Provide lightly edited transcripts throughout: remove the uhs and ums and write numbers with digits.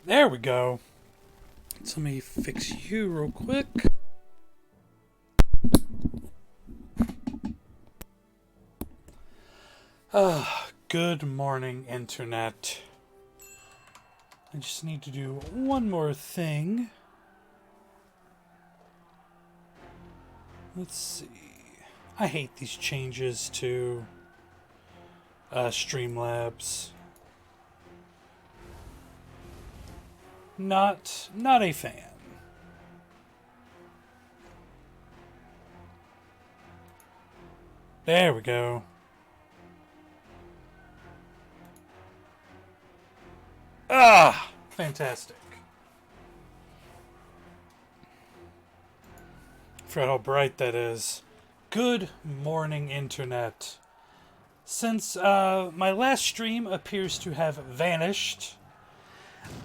There we go. So let me fix you real quick. Good morning, Internet. I just need to do one more thing. Let's see. I hate these changes to Streamlabs. Not a fan. There we go. Ah, fantastic. Forgot how bright that is. Good morning, Internet. Since my last stream appears to have vanished,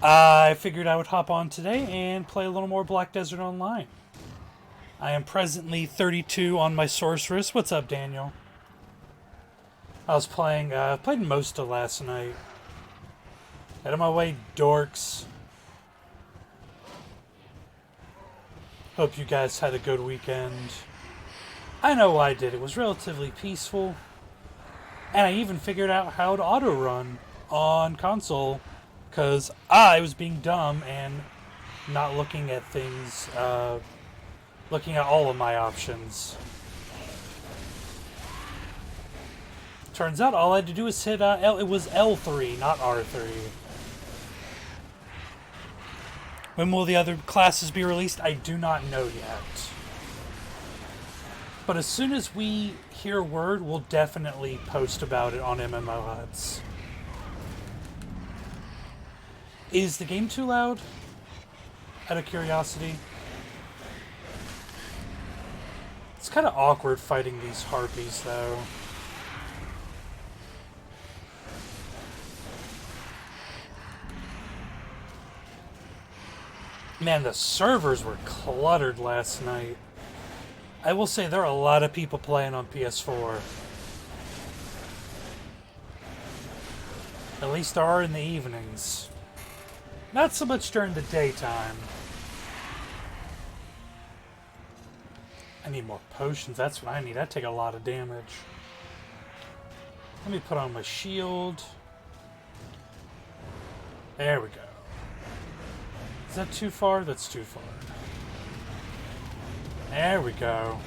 I figured I would hop on today and play a little more Black Desert Online. I am presently 32 on my Sorceress. What's up, Daniel? I was playing, played most of last night. Out of my way, dorks. Hope you guys had a good weekend. I know I did. It was relatively peaceful. And I even figured out how to auto-run on console. Because I was being dumb and not looking at things, looking at all of my options. Turns out all I had to do was hit it was L3, not R3. When will the other classes be released? I do not know yet. But as soon as we hear word, we'll definitely post about it on MMOHuts. Is the game too loud? Out of curiosity. It's kind of awkward fighting these harpies, though. Man, the servers were cluttered last night. I will say there are a lot of people playing on PS4. At least there are in the evenings. Not so much during the daytime. I need more potions. That's what I need. I take a lot of damage. Let me put on my shield. There we go. Is that too far? That's too far. There we go.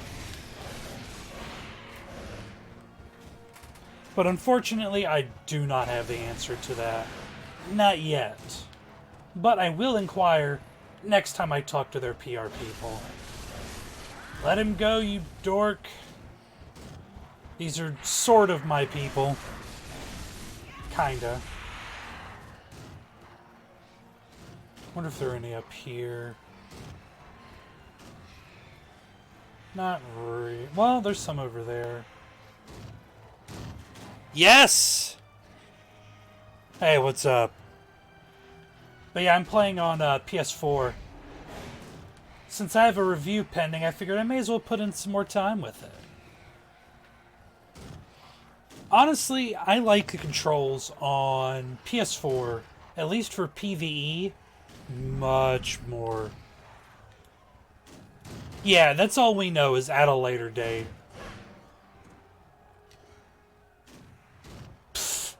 But unfortunately, I do not have the answer to that. Not yet. But I will inquire next time I talk to their PR people. Let him go, you dork. These are sort of my people. Kinda. Wonder if there are any up here. Not really. Well, there's some over there. Yes! Hey, what's up? But yeah, I'm playing on PS4. Since I have a review pending, I figured I may as well put in some more time with it. Honestly, I like the controls on PS4, at least for PvE, much more. Yeah, that's all we know is at a later date. Pfft.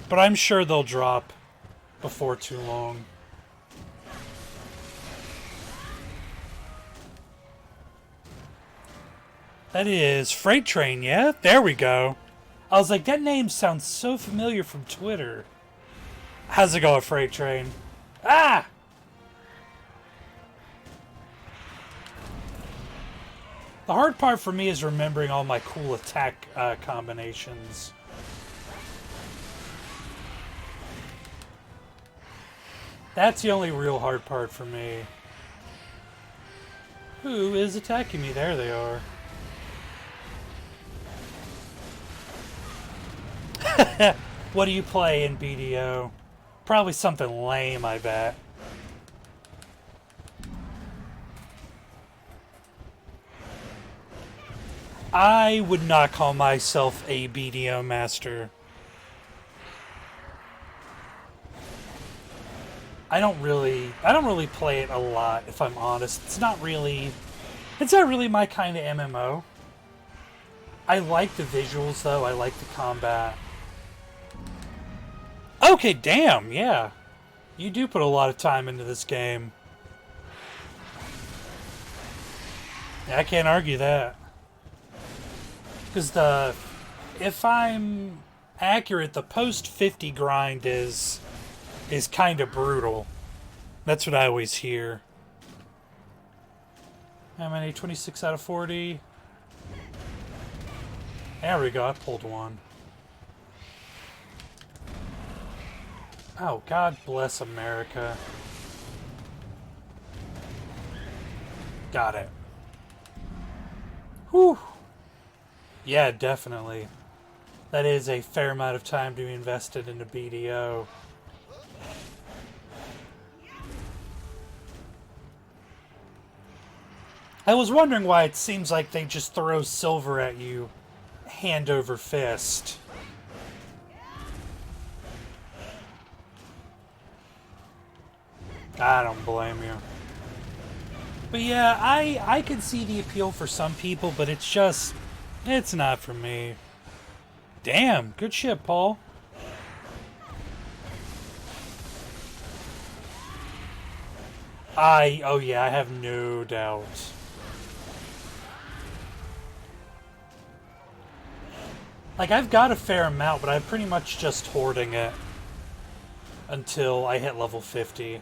But I'm sure they'll drop before too long. That is Freight Train, yeah? There we go. I was like, that name sounds so familiar from Twitter. How's it going, Freight Train? Ah! The hard part for me is remembering all my cool attack combinations. That's the only real hard part for me. Who is attacking me? There they are. What do you play in BDO? Probably something lame, I bet. I would not call myself a BDO master. I don't really play it a lot, if I'm honest. It's not really my kind of MMO. I like the visuals though, I like the combat. Okay, damn, yeah. You do put a lot of time into this game. Yeah, I can't argue that. Because if I'm accurate, the post 50 grind is kind of brutal. That's what I always hear. How many? 26 out of 40. There we go, I pulled one. Oh, God bless America. Got it. Whew. Yeah, definitely. That is a fair amount of time to be invested into BDO. I was wondering why it seems like they just throw silver at you hand over fist. I don't blame you. But yeah, I can see the appeal for some people, but it's not for me. Damn, good shit, Paul. Oh yeah, I have no doubt. Like, I've got a fair amount, but I'm pretty much just hoarding it until I hit level 50.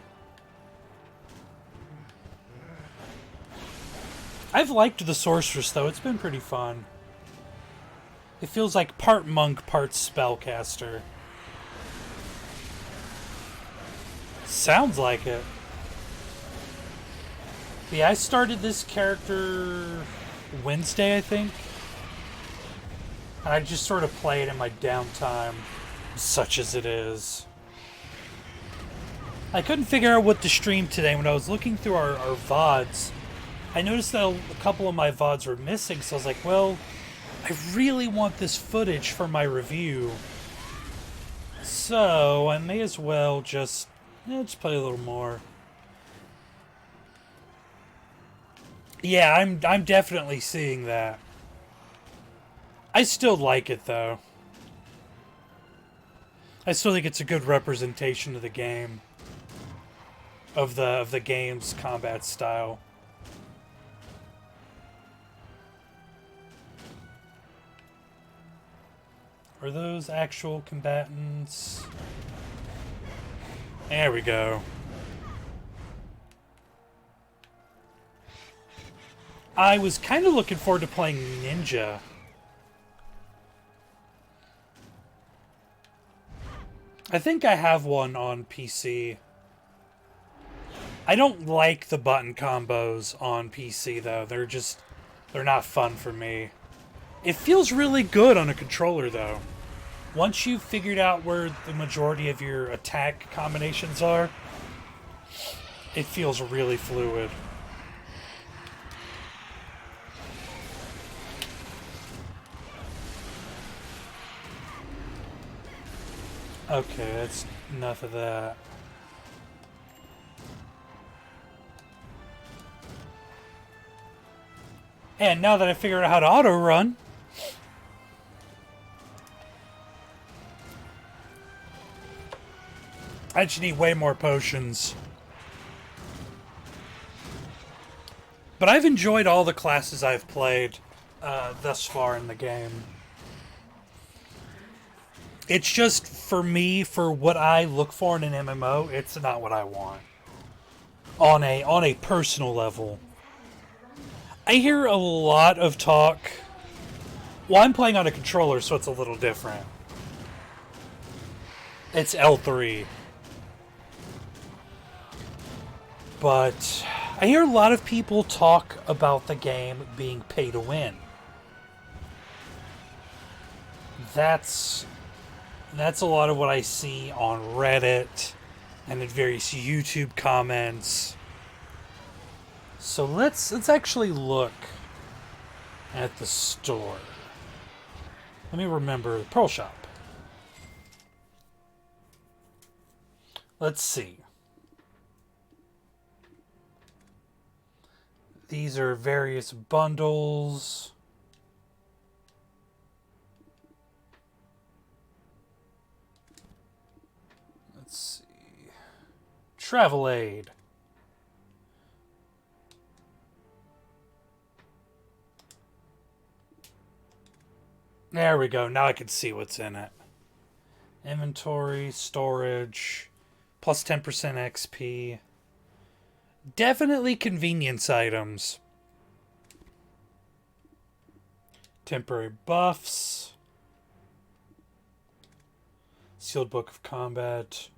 I've liked the Sorceress, though. It's been pretty fun. It feels like part monk, part spellcaster. Sounds like it. Yeah, I started this character Wednesday, I think. And I just sort of play it in my downtime, such as it is. I couldn't figure out what to stream today. When I was looking through our VODs, I noticed that a couple of my VODs were missing, so I was like, well, I really want this footage for my review. So, I may as well just play a little more. Yeah, I'm definitely seeing that. I still like it, though. I still think it's a good representation of the game. Of the game's combat style. Are those actual combatants? There we go. I was kind of looking forward to playing Ninja. I think I have one on PC. I don't like the button combos on PC, though. They're not fun for me. It feels really good on a controller, though. Once you've figured out where the majority of your attack combinations are, it feels really fluid. Okay, that's enough of that. And now that I figured out how to auto-run, I just need way more potions. But I've enjoyed all the classes I've played thus far in the game. It's just, for me, for what I look for in an MMO, it's not what I want. On a personal level. I hear a lot of talk. Well, I'm playing on a controller, so it's a little different. It's L3. But I hear a lot of people talk about the game being pay to win. That's a lot of what I see on Reddit and in various YouTube comments. So let's actually look at the store. Let me remember Pearl Shop. Let's see. These are various bundles. Let's see. Travel aid. There we go. Now I can see what's in it. Inventory, storage, plus 10% XP. Definitely convenience items. Temporary buffs. Sealed Book of Combat.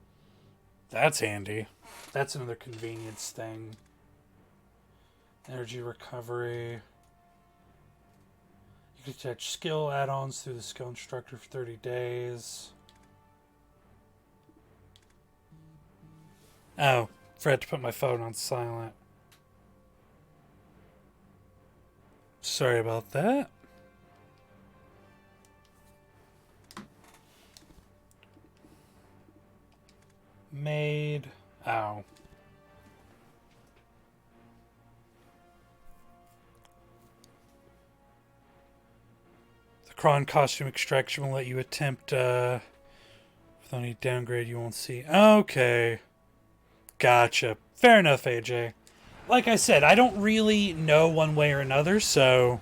That's handy. That's another convenience thing. Energy recovery. You can attach skill add-ons through the skill instructor for 30 days. Oh, forgot to put my phone on silent. Sorry about that. Made. Ow. The Kron costume extraction will let you attempt, with any downgrade you won't see. Okay. Gotcha. Fair enough, AJ. Like I said, I don't really know one way or another, so...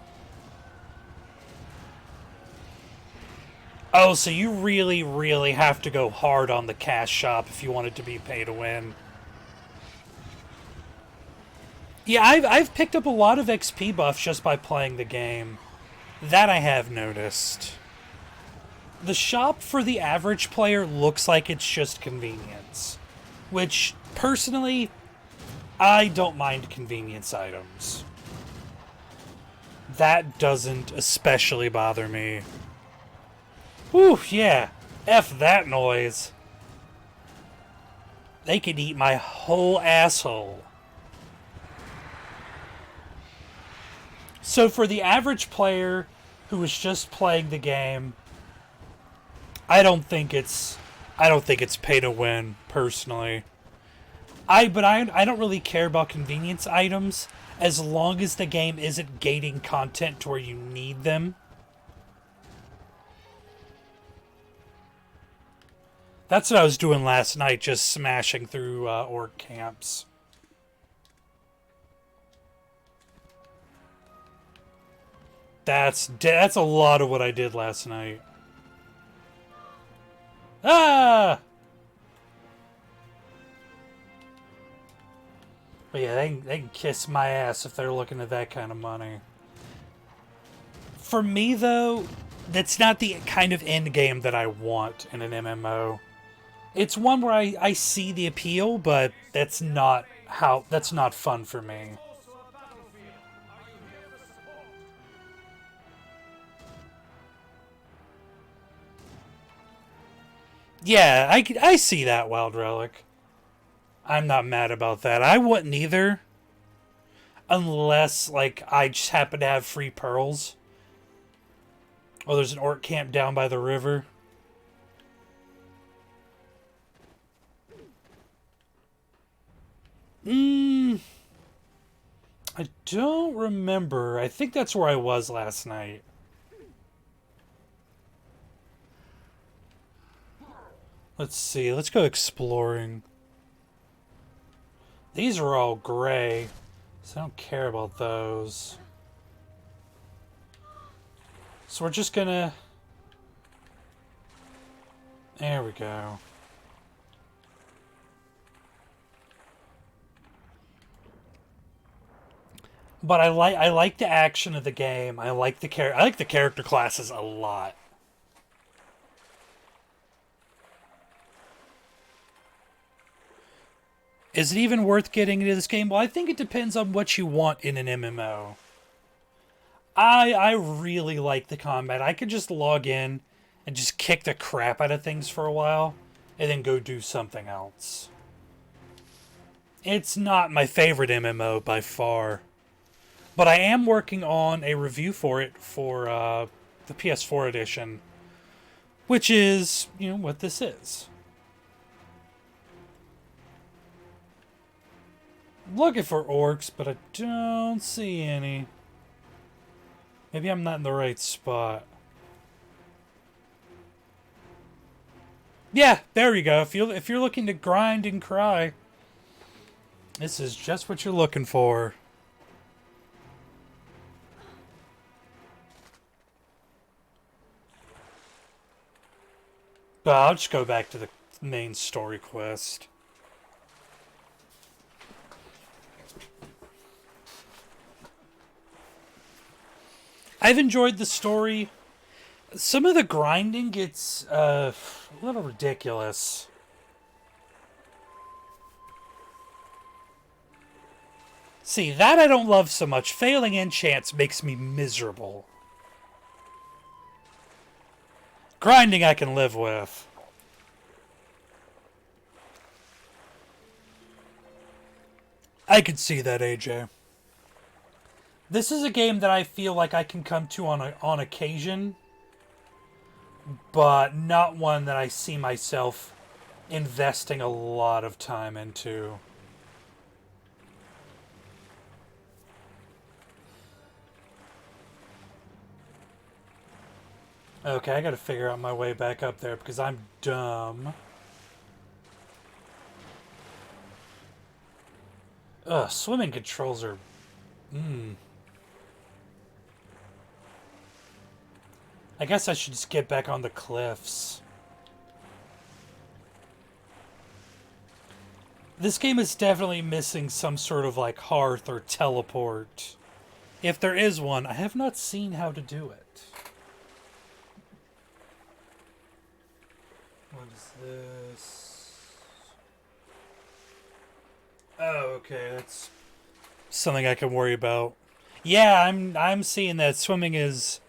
Oh, so you really, really have to go hard on the cash shop if you want it to be pay to win. Yeah, I've picked up a lot of XP buffs just by playing the game. That I have noticed. The shop for the average player looks like it's just convenience. Which, personally, I don't mind convenience items. That doesn't especially bother me. Whew, yeah. F that noise. They could eat my whole asshole. So for the average player who is just playing the game, I don't think it's pay to win, personally. I don't really care about convenience items as long as the game isn't gating content to where you need them. That's what I was doing last night, just smashing through orc camps. That's a lot of what I did last night. Ah! But yeah, they can kiss my ass if they're looking at that kind of money. For me, though, that's not the kind of end game that I want in an MMO. It's one where I see the appeal, but that's not fun for me. Yeah, I see that, Wild Relic. I'm not mad about that. I wouldn't either. Unless, like, I just happen to have free pearls. Oh, there's an orc camp down by the river. I don't remember. I think that's where I was last night. Let's see. Let's go exploring. These are all gray, so I don't care about those. So we're just gonna... There we go. But I like the action of the game. I like the character classes a lot. Is it even worth getting into this game? Well, I think it depends on what you want in an MMO. I really like the combat. I could just log in and just kick the crap out of things for a while and then go do something else. It's not my favorite MMO by far. But I am working on a review for it for the PS4 edition, which is, you know, what this is. Looking for orcs, but I don't see any. Maybe I'm not in the right spot. Yeah, there we go. If you're looking to grind and cry, this is just what you're looking for. But I'll just go back to the main story quest. I've enjoyed the story. Some of the grinding gets a little ridiculous. See, that I don't love so much. Failing enchants makes me miserable. Grinding I can live with. I could see that, AJ. This is a game that I feel like I can come to on occasion, but not one that I see myself investing a lot of time into. Okay, I gotta figure out my way back up there because I'm dumb. Ugh, swimming controls are... I guess I should just get back on the cliffs. This game is definitely missing some sort of like hearth or teleport. If there is one, I have not seen how to do it. What is this? Oh, okay, that's something I can worry about. Yeah, I'm seeing that swimming is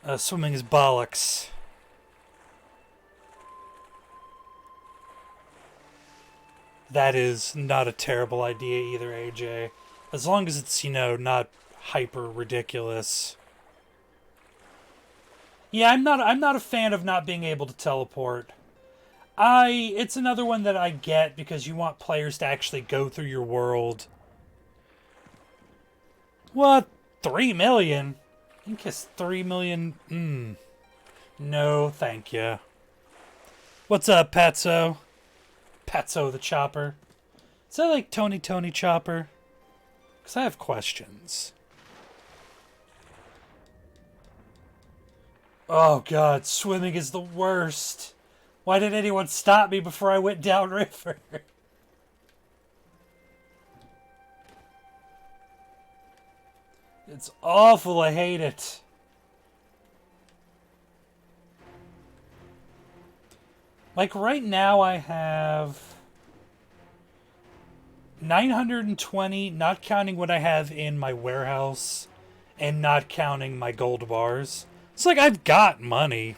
bollocks. That is not a terrible idea either, AJ. As long as it's, you know, not hyper ridiculous. Yeah, I'm not a fan of not being able to teleport. It's another one that I get because you want players to actually go through your world. What? 3 million? You kiss 3 million? No, thank you. What's up, Patso? Patso the Chopper. Is that like Tony Chopper? Because I have questions. Oh god, swimming is the worst. Why did anyone stop me before I went downriver? It's awful, I hate it. Like right now I have 920, not counting what I have in my warehouse and not counting my gold bars. It's like I've got money.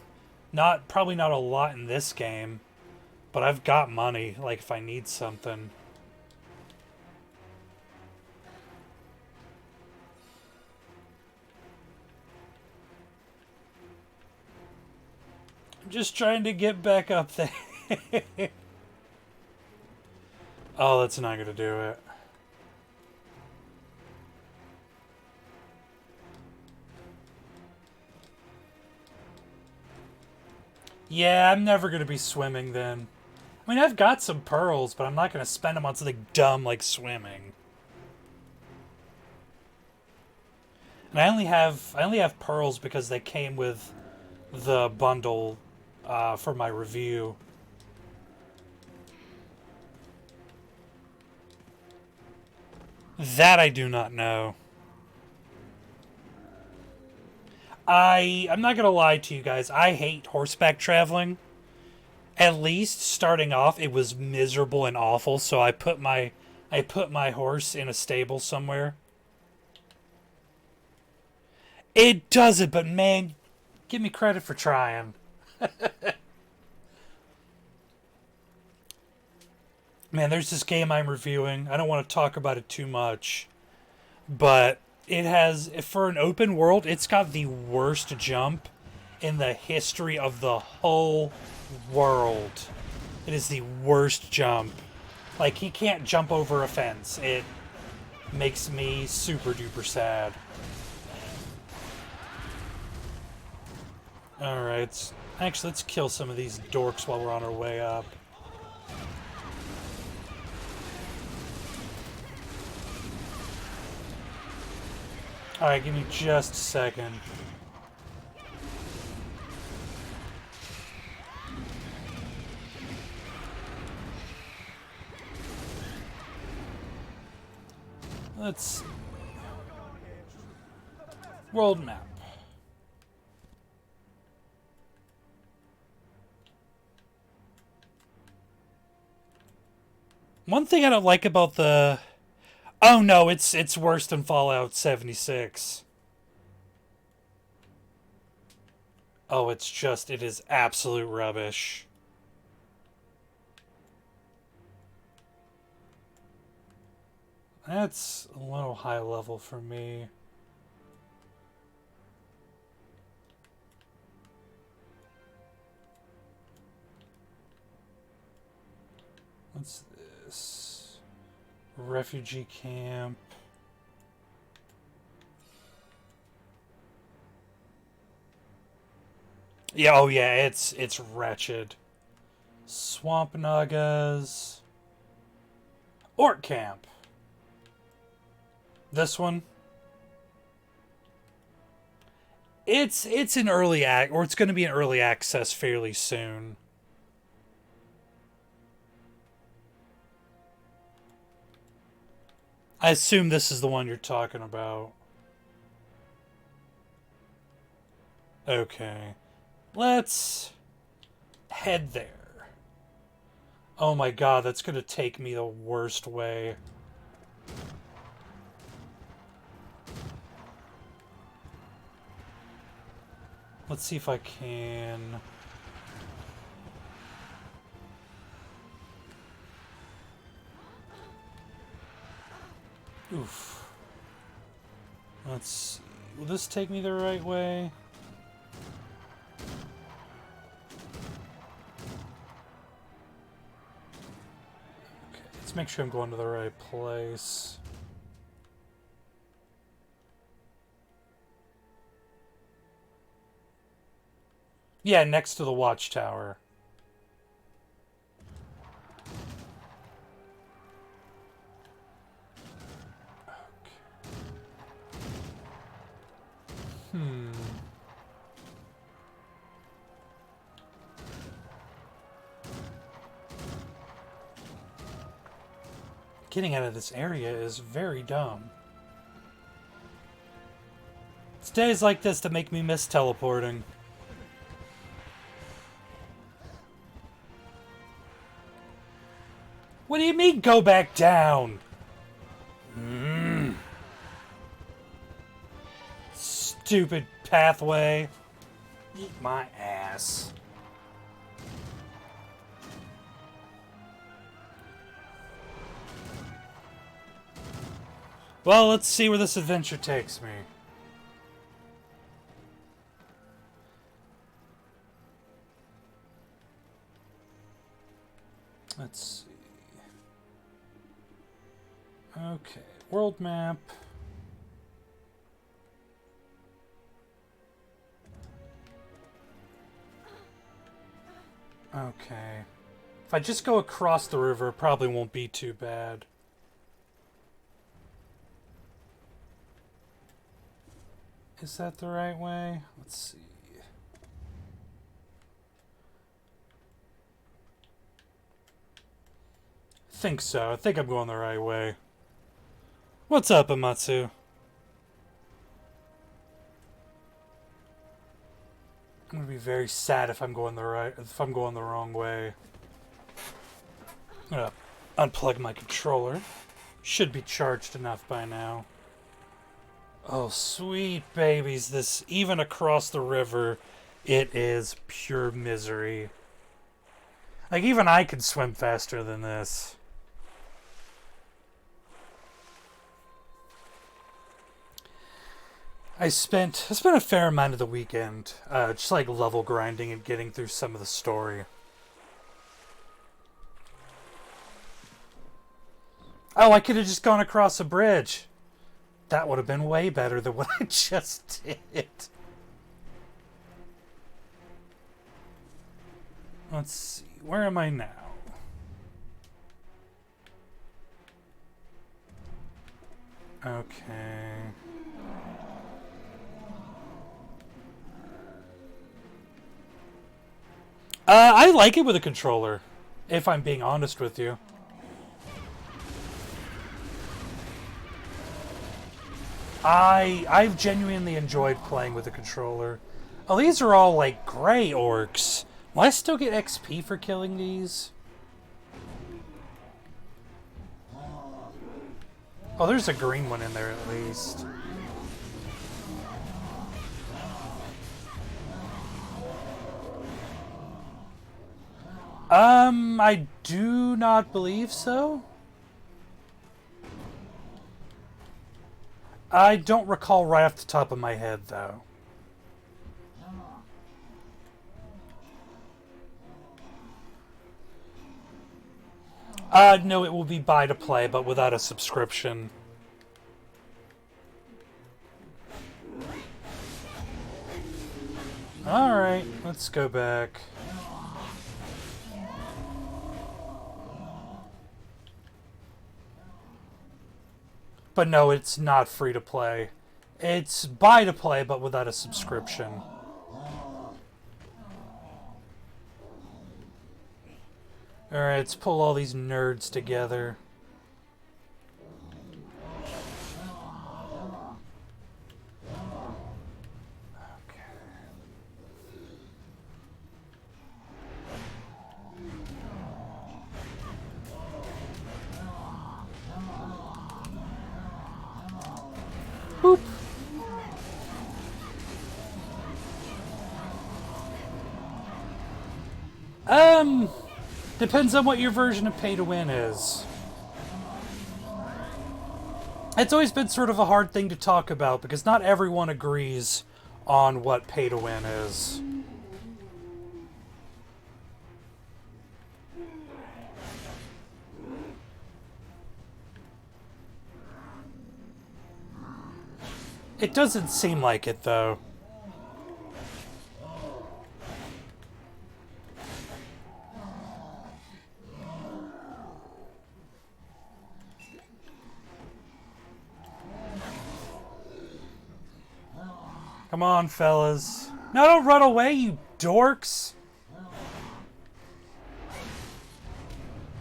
Probably not a lot in this game, but I've got money, like if I need something. I'm just trying to get back up there. Oh, that's not gonna do it. Yeah, I'm never going to be swimming then. I mean, I've got some pearls, but I'm not going to spend them on something dumb like swimming. And I only have pearls because they came with the bundle for my review. That I do not know. I'm not gonna lie to you guys. I hate horseback traveling. At least starting off, it was miserable and awful. So I put my horse in a stable somewhere. It doesn't, but man, give me credit for trying. Man, there's this game I'm reviewing. I don't want to talk about it too much, but it has, for an open world, it's got the worst jump in the history of the whole world. It is the worst jump. Like, he can't jump over a fence. makes me super duper sad. Alright, actually let's kill some of these dorks while we're on our way up. Alright, give me just a second. Let's see. World map. One thing I don't like about the... Oh no, it's worse than Fallout 76. Oh, it is absolute rubbish. That's a little high level for me. What's this? Refugee camp. Yeah, oh yeah, it's wretched. Swamp Nagas. Orc camp. This one. It's an early or it's going to be an early access fairly soon. I assume this is the one you're talking about. Okay. Let's head there. Oh my god, that's going to take me the worst way. Let's see if I can... Oof. Let's see. Will this take me the right way? Okay, let's make sure I'm going to the right place. Yeah, next to the watchtower. Getting out of this area is very dumb. It's days like this that make me miss teleporting. What do you mean, go back down? Stupid pathway. Eat my ass. Well, let's see where this adventure takes me. Let's see. Okay, world map. Okay. If I just go across the river, it probably won't be too bad. Is that the right way? Let's see. I think so. I think I'm going the right way. What's up, Amatsu? I'm gonna be very sad if I'm going the wrong way. I'm gonna unplug my controller. Should be charged enough by now. Oh, sweet babies. This, even across the river, it is pure misery. Like, even I could swim faster than this. I spent a fair amount of the weekend just like level grinding and getting through some of the story. Oh, I could have just gone across a bridge. That would have been way better than what I just did. Let's see. Where am I now? Okay. I like it with a controller, if I'm being honest with you. I've genuinely enjoyed playing with a controller. Oh, these are all like gray orcs. Will I still get XP for killing these? Oh, there's a green one in there at least. I do not believe so. I don't recall right off the top of my head, though. No, it will be buy to play, but without a subscription. Alright, let's go back. But no, it's not free to play. It's buy to play, but without a subscription. Alright, let's pull all these nerds together. Boop. Depends on what your version of pay to win is. It's always been sort of a hard thing to talk about because not everyone agrees on what pay to win is. It doesn't seem like it, though. Come on, fellas. No, don't run away, you dorks!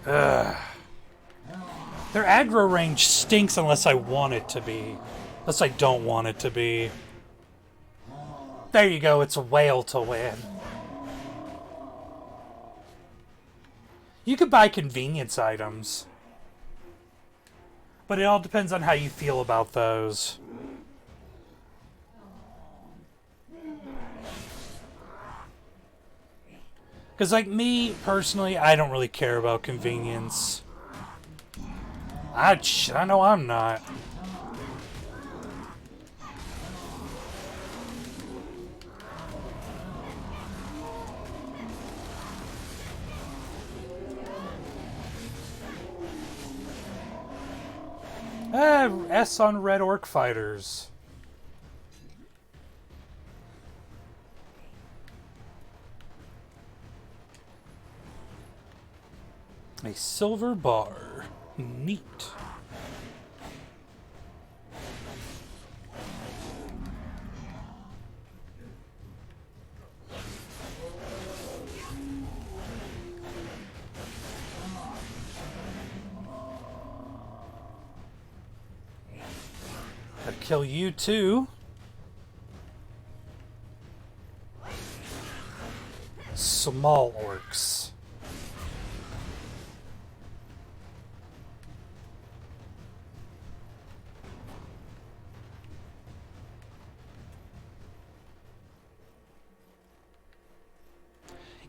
Ugh. Their aggro range stinks unless I want it to be. Unless I don't want it to be. There you go, it's a whale to win. You could buy convenience items. But it all depends on how you feel about those. Because, like, me, personally, I don't really care about convenience. I know I'm not. S on Red Orc Fighters. A silver bar. Neat. Gotta kill you too. Small orcs.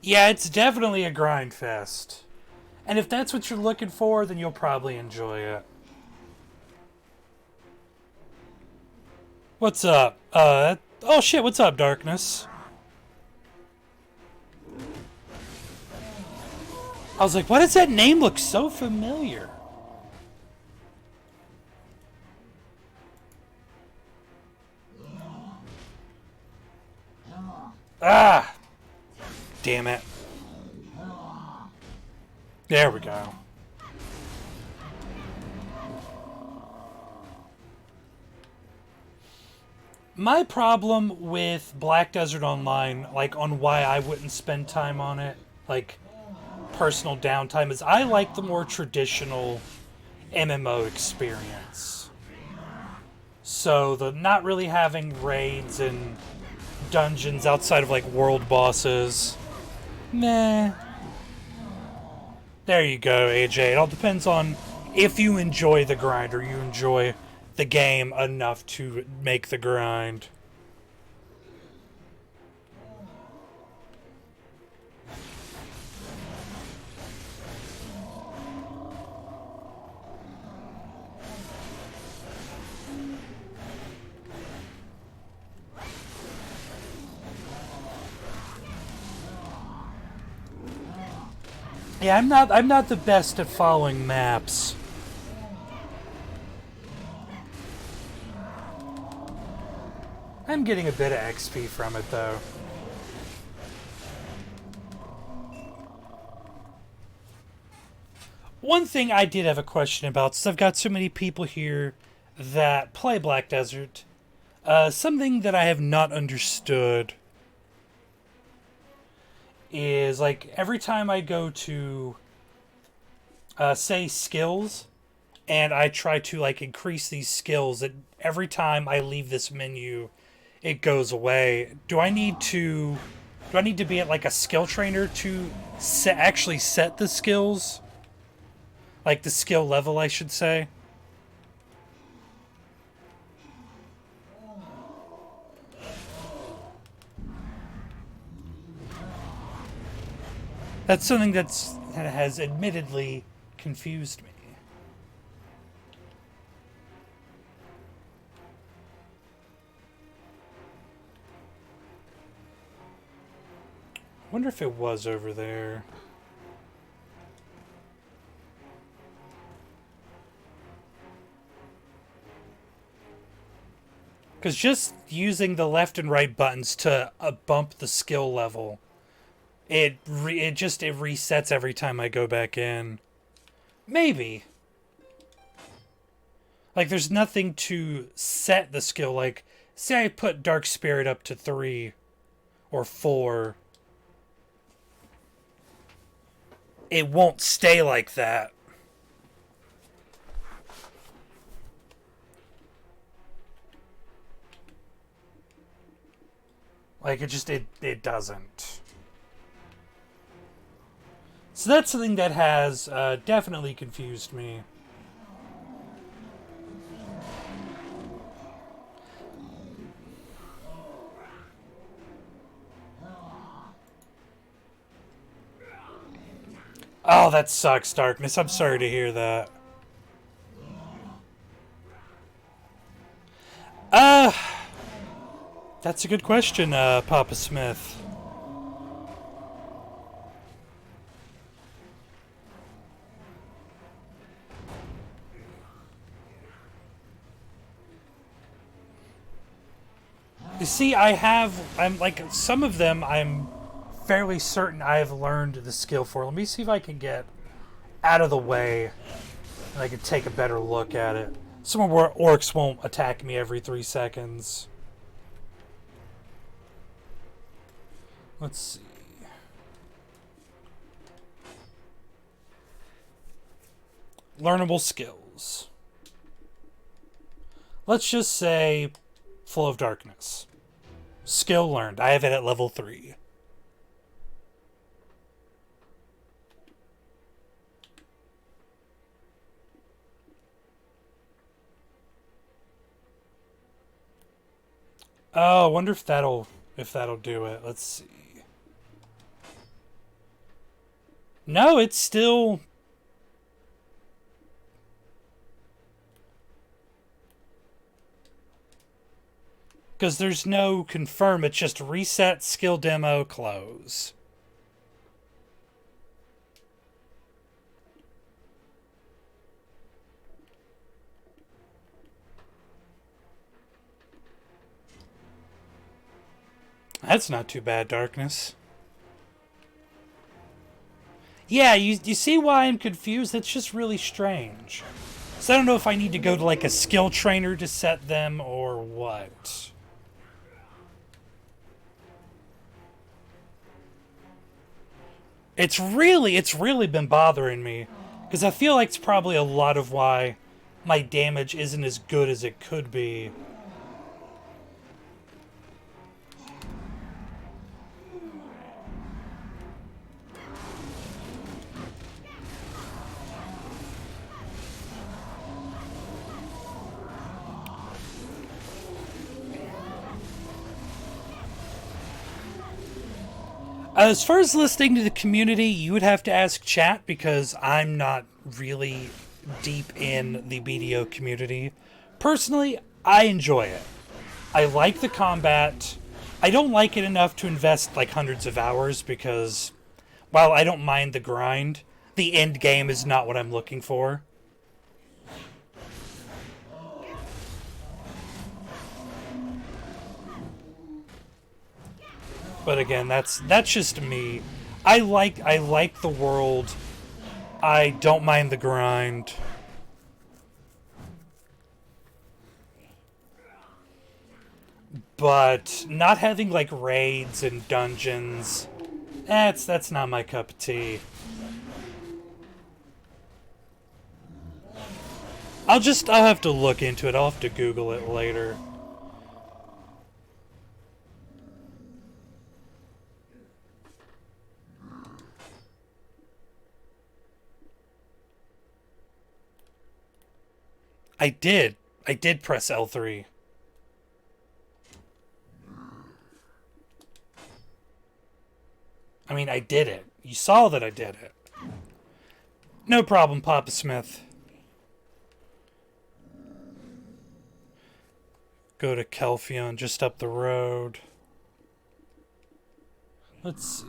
Yeah, it's definitely a grind fest. And if that's what you're looking for, then you'll probably enjoy it. What's up? Oh shit, what's up, Darkness? I was like, why does that name look so familiar? Ah! Damn it. There we go. My problem with Black Desert Online, like on why I wouldn't spend time on it, like personal downtime, is I like the more traditional MMO experience. So the not really having raids and dungeons outside of like world bosses. Meh. There you go, AJ. It all depends on if you enjoy the grind or you enjoy the game enough to make the grind. Yeah, I'm not the best at following maps. I'm getting a bit of XP from it though. One thing I did have a question about, since I've got so many people here that play Black Desert, something that I have not understood is like every time I go to say skills and I try to like increase these skills, that every time I leave this menu it goes away. Do I need to be at like a skill trainer to actually set the skills? Like the skill level, I should say. That's something that has admittedly confused me. I wonder if it was over there. Because just using the left and right buttons to bump the skill level, it resets every time I go back in. Maybe. Like there's nothing to set the skill. Like say I put Dark Spirit up to 3 or 4. It won't stay like that. Like it doesn't. So that's something that has definitely confused me. Oh, that sucks, Darkness. I'm sorry to hear that. Uh, that's a good question, Papa Smith. You see, I'm like, some of them I'm fairly certain I have learned the skill for. Let me see if I can get out of the way and I can take a better look at it. Somewhere where orcs won't attack me every 3 seconds. Let's see. Learnable skills. Let's just say Flow of Darkness. Skill learned. I have it at level 3. Oh, I wonder if that'll do it. Let's see. No, it's still. Because there's no confirm, it's just reset, skill demo, close. That's not too bad, Darkness. Yeah, you see why I'm confused? That's just really strange. So I don't know if I need to go to like a skill trainer to set them or what. It's really been bothering me. Because I feel like it's probably a lot of why my damage isn't as good as it could be. As far as listening to the community, you would have to ask chat because I'm not really deep in the BDO community. Personally, I enjoy it. I like the combat. I don't like it enough to invest like hundreds of hours because while I don't mind the grind, the end game is not what I'm looking for. But again, that's just me. I like the world. I don't mind the grind. But not having like raids and dungeons, that's not my cup of tea. I'll have to look into it. I'll have to Google it later. I did. I did press L3. I mean, I did it. You saw that I did it. No problem, Papa Smith. Go to Kelfion, just up the road. Let's see.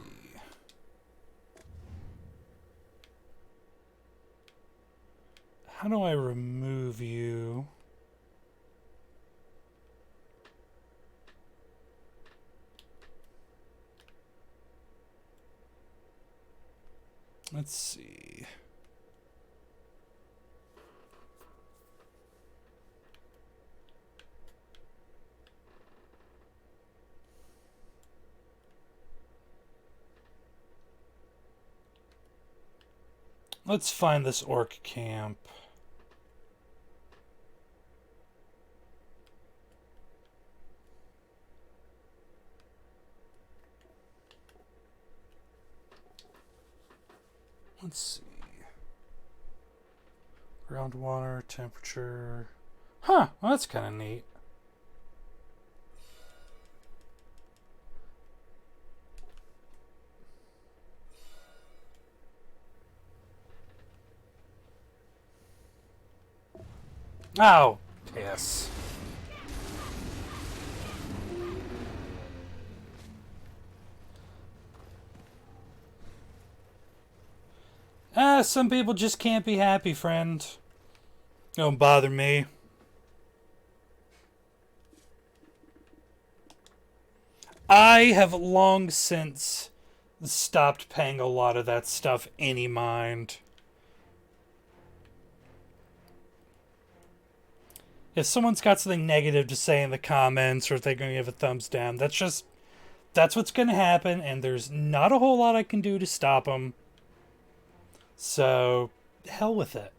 How do I remove you? Let's see. Let's find this orc camp. Let's see. Groundwater, temperature. Huh, well, that's kind of neat. Oh, piss. Some people just can't be happy, friend. Don't bother me. I have long since stopped paying a lot of that stuff any mind. If someone's got something negative to say in the comments or if they're going to give a thumbs down, that's what's going to happen, and there's not a whole lot I can do to stop them. So, hell with it.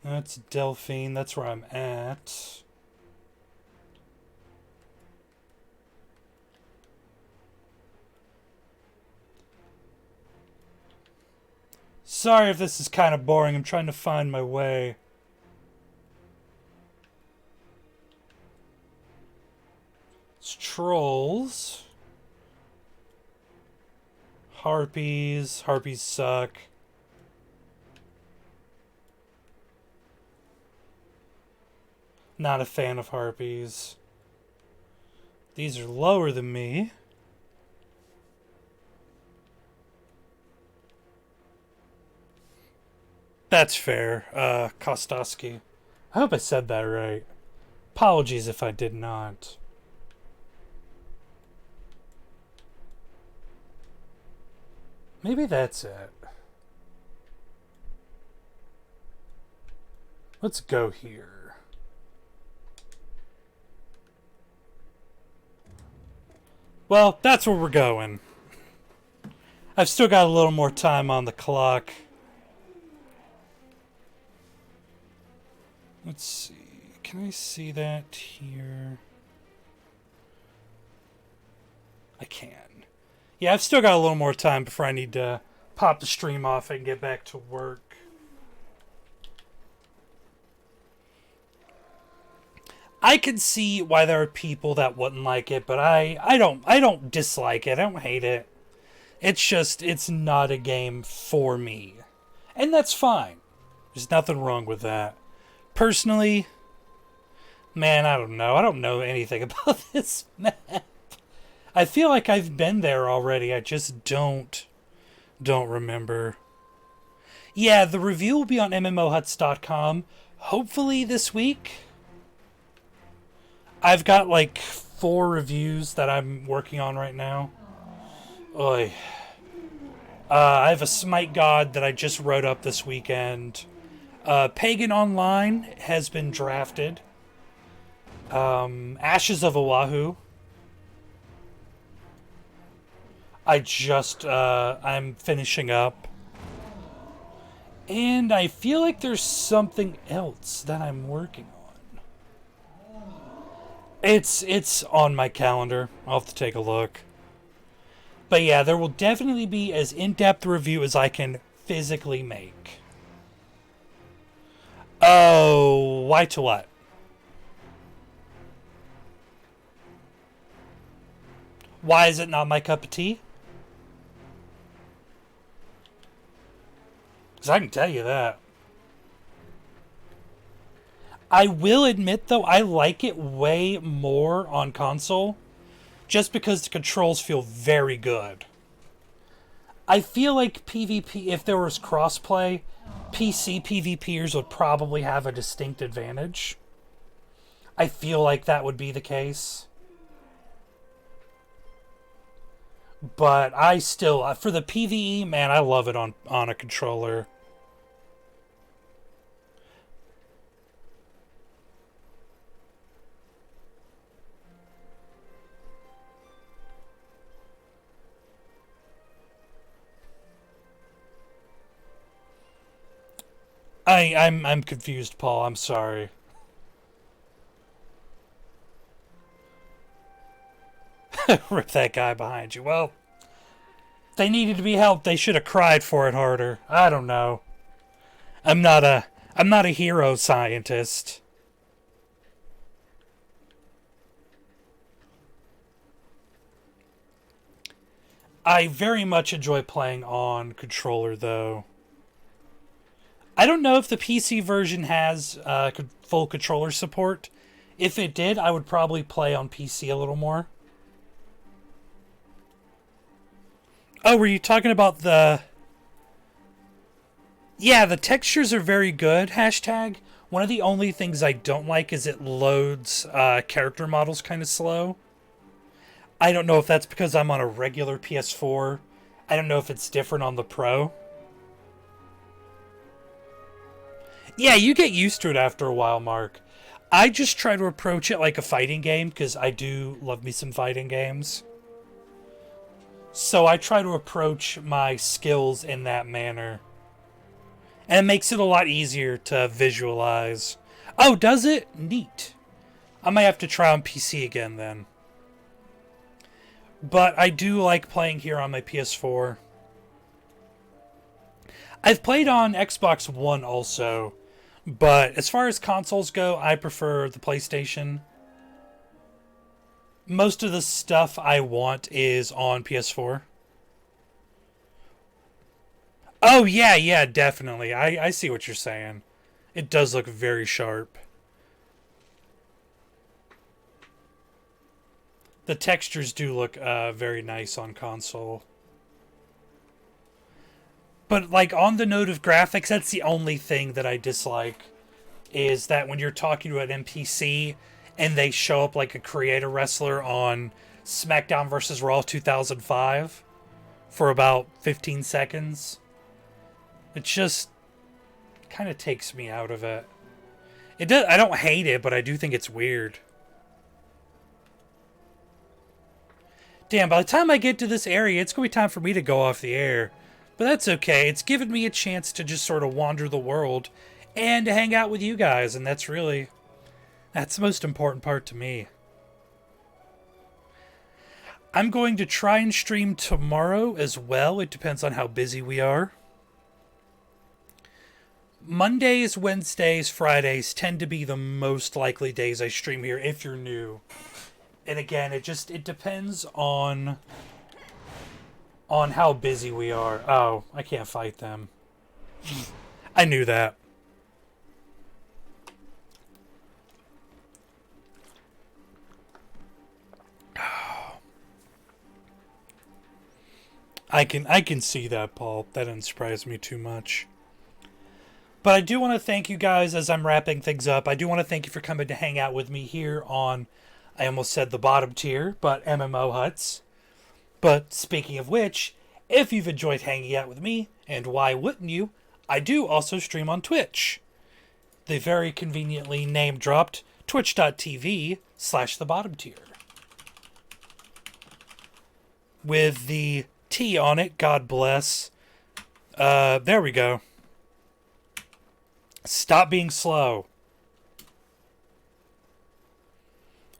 That's Delphine. That's where I'm at. Sorry if this is kind of boring. I'm trying to find my way. It's trolls. Harpies. Harpies suck. Not a fan of harpies. These are lower than me. That's fair, Kostowski. I hope I said that right. Apologies if I did not. Maybe that's it. Let's go here. Well, that's where we're going. I've still got a little more time on the clock. Let's see. Can I see that here? I can. Yeah, I've still got a little more time before I need to pop the stream off and get back to work. I can see why there are people that wouldn't like it, but I don't dislike it. I don't hate it. It's not a game for me. And that's fine. There's nothing wrong with that. Personally, man, I don't know. I don't know anything about this map. I feel like I've been there already. I just don't remember. Yeah, the review will be on MMOHuts.com. Hopefully this week. I've got like 4 reviews that I'm working on right now. Oy. I have a Smite God that I just wrote up this weekend. Pagan Online has been drafted. Ashes of Oahu. I'm finishing up. And I feel like there's something else that I'm working on. It's on my calendar. I'll have to take a look. But yeah, there will definitely be as in-depth a review as I can physically make. Oh, why to what? Why is it not my cup of tea? Because I can tell you that. I will admit, though, I like it way more on console. Just because the controls feel very good. I feel like PvP, if there was crossplay, PC PvPers would probably have a distinct advantage. I feel like that would be the case. But I still, for the PvE, man, I love it on a controller. I'm confused, Paul. I'm sorry. Rip that guy behind you. Well, they needed to be helped. They should have cried for it harder. I don't know. I'm not a hero scientist. I very much enjoy playing on controller, though. I don't know if the PC version has full controller support. If it did, I would probably play on PC a little more. Oh, were you talking about the... Yeah, the textures are very good, hashtag. One of the only things I don't like is it loads character models kind of slow. I don't know if that's because I'm on a regular PS4. I don't know if it's different on the Pro. Yeah, you get used to it after a while, Mark. I just try to approach it like a fighting game, because I do love me some fighting games. So I try to approach my skills in that manner. And it makes it a lot easier to visualize. Oh, does it? Neat. I might have to try on PC again then. But I do like playing here on my PS4. I've played on Xbox One also. But as far as consoles go, I prefer the PlayStation. Most of the stuff I want is on PS4. Oh, yeah, definitely. I see what you're saying. It does look very sharp. The textures do look very nice on console. But, like, on the note of graphics, that's the only thing that I dislike, is that when you're talking to an NPC and they show up like a creator wrestler on SmackDown vs. Raw 2005 for about 15 seconds, it just kind of takes me out of it. It does. I don't hate it, but I do think it's weird. Damn, by the time I get to this area, it's going to be time for me to go off the air. But that's okay. It's given me a chance to just sort of wander the world and to hang out with you guys, and that's the most important part to me. I'm going to try and stream tomorrow as well. It depends on how busy we are. Mondays, Wednesdays, Fridays tend to be the most likely days I stream here if you're new. And again, it depends on how busy we are. Oh, I can't fight them. I knew that. I can see that, Paul. That didn't surprise me too much. But I do want to thank you guys as I'm wrapping things up. I do want to thank you for coming to hang out with me here on, I almost said the bottom tier, but MMOHuts. But speaking of which, if you've enjoyed hanging out with me, and why wouldn't you, I do also stream on Twitch. The very conveniently name-dropped twitch.tv/thebottomtier. With the T on it, God bless. There we go. Stop being slow.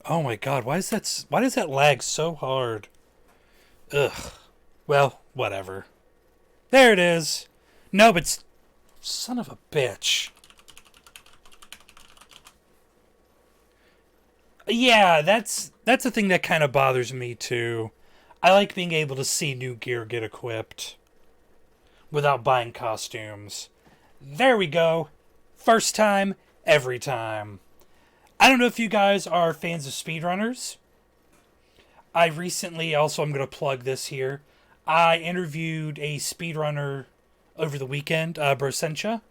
Oh my god, why does that lag so hard? Ugh. Well, whatever. There it is. No, but son of a bitch. Yeah, that's a thing that kind of bothers me too. I like being able to see new gear get equipped without buying costumes. There we go. First time, every time. I don't know if you guys are fans of speedrunners. I recently, also I'm going to plug this here, I interviewed a speedrunner over the weekend, Brosencha.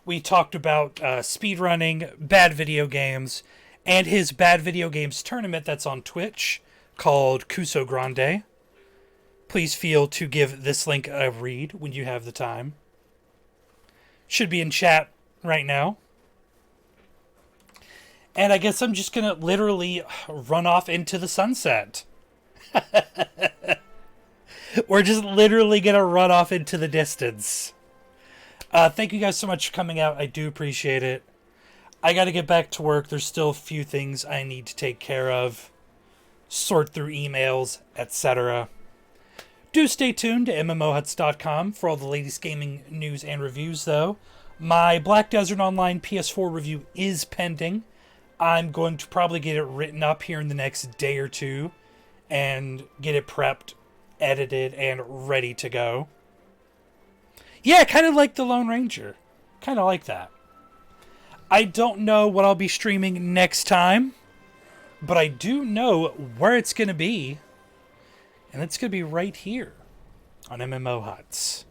We talked about speedrunning, bad video games, and his bad video games tournament that's on Twitch called Cuso Grande. Please feel to give this link a read when you have the time. Should be in chat right now. And I guess I'm just going to literally run off into the sunset. We're just literally going to run off into the distance. Thank you guys so much for coming out. I do appreciate it. I got to get back to work. There's still a few things I need to take care of. Sort through emails, etc. Do stay tuned to MMOHuts.com for all the latest gaming news and reviews, though. My Black Desert Online PS4 review is pending. I'm going to probably get it written up here in the next day or two and get it prepped, edited, and ready to go. Yeah, kind of like the Lone Ranger. Kind of like that. I don't know what I'll be streaming next time, but I do know where it's going to be, and it's going to be right here on MMOHuts.